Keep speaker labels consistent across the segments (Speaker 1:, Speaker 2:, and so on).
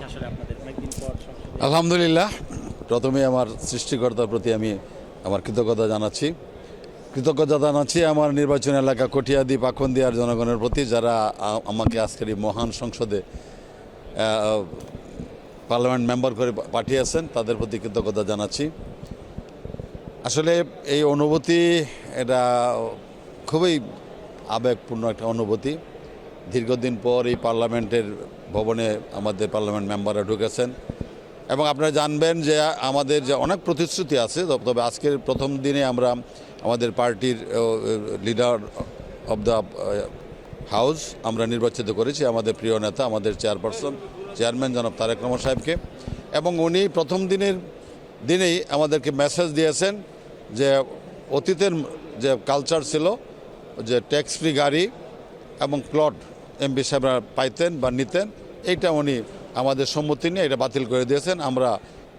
Speaker 1: যাচ্ছে আসলে আপনাদের অনেকদিন পর সংসদে?
Speaker 2: আলহামদুলিল্লাহ, প্রথমে আমার সৃষ্টিকর্তার প্রতি আমি আমার কৃতজ্ঞতা জানাচ্ছি আমার নির্বাচন এলাকা কটিয়াদি পাখন্দিয়ার জনগণের প্রতি, যারা আমাকে আজকের এই মহান সংসদে পার্লামেন্ট মেম্বার করে পাঠিয়েছেন, তাদের প্রতি কৃতজ্ঞতা জানাচ্ছি। আসলে এই অনুভূতি, এটা খুবই আবেগপূর্ণ একটা অনুভূতি। দীর্ঘদিন পর এই পার্লামেন্টের ভবনে আমাদের পার্লামেন্ট মেম্বাররা ঢুকেছেন এবং আপনারা জানবেন যে আমাদের যে অনেক প্রতিশ্রুতি আছে, তবে আজকের প্রথম দিনে আমরা আমাদের পার্টির লিডার অব দ্য হাউস আমরা নির্বাচিত করেছি আমাদের প্রিয় নেতা, আমাদের চেয়ারম্যান জনাব তারেক রহমান সাহেবকে, এবং উনি প্রথম দিনেই আমাদেরকে মেসেজ দিয়েছেন যে অতীতের যে কালচার ছিল যে ট্যাক্স ফ্রি গাড়ি এবং প্লট এমপি সাহেবরা পাইতেন বা নিতেন, এইটা উনি আমাদের সম্মতি নিয়ে এটা বাতিল করে দিয়েছেন। আমরা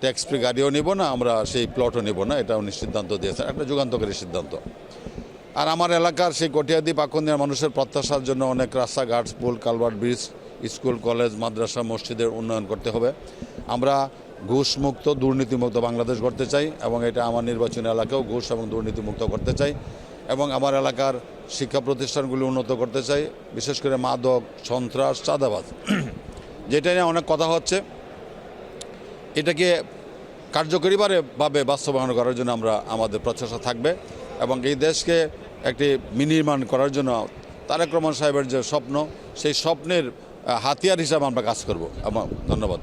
Speaker 2: ট্যাক্স ফ্রি গাড়িও নিব না, আমরা সেই প্লটও নিব না, এটা উনি সিদ্ধান্ত দিয়েছেন, একটা যুগান্তকারী সিদ্ধান্ত। আর আমার এলাকার সেই কটিয়াদি পাখন্দিয়ার মানুষের প্রত্যাশার জন্য অনেক রাস্তাঘাট, school, culvert, bridge, school, college, মাদ্রাসা, মসজিদের উন্নয়ন করতে হবে। আমরা ঘুষমুক্ত, দুর্নীতিমুক্ত বাংলাদেশ গড়তে চাই এবং এটা আমার নির্বাচনী এলাকাও ঘুষ এবং দুর্নীতিমুক্ত করতে চাই এবং আমার এলাকার শিক্ষা প্রতিষ্ঠানগুলি উন্নত করতে চাই, বিশেষ করে মাদক, সন্ত্রাস, চাঁদাবাজ যেটা নিয়ে অনেক কথা হচ্ছে, এটাকে কার্যকরীভাবে বাস্তবায়ন করার জন্য আমাদের প্রচেষ্টা থাকবে এবং এই দেশকে একটি বিনির্মাণ করার জন্য তারেক রহমান সাহেবের যে স্বপ্ন, সেই স্বপ্নের হাতিয়ার হিসাবে আমরা কাজ করব। ধন্যবাদ।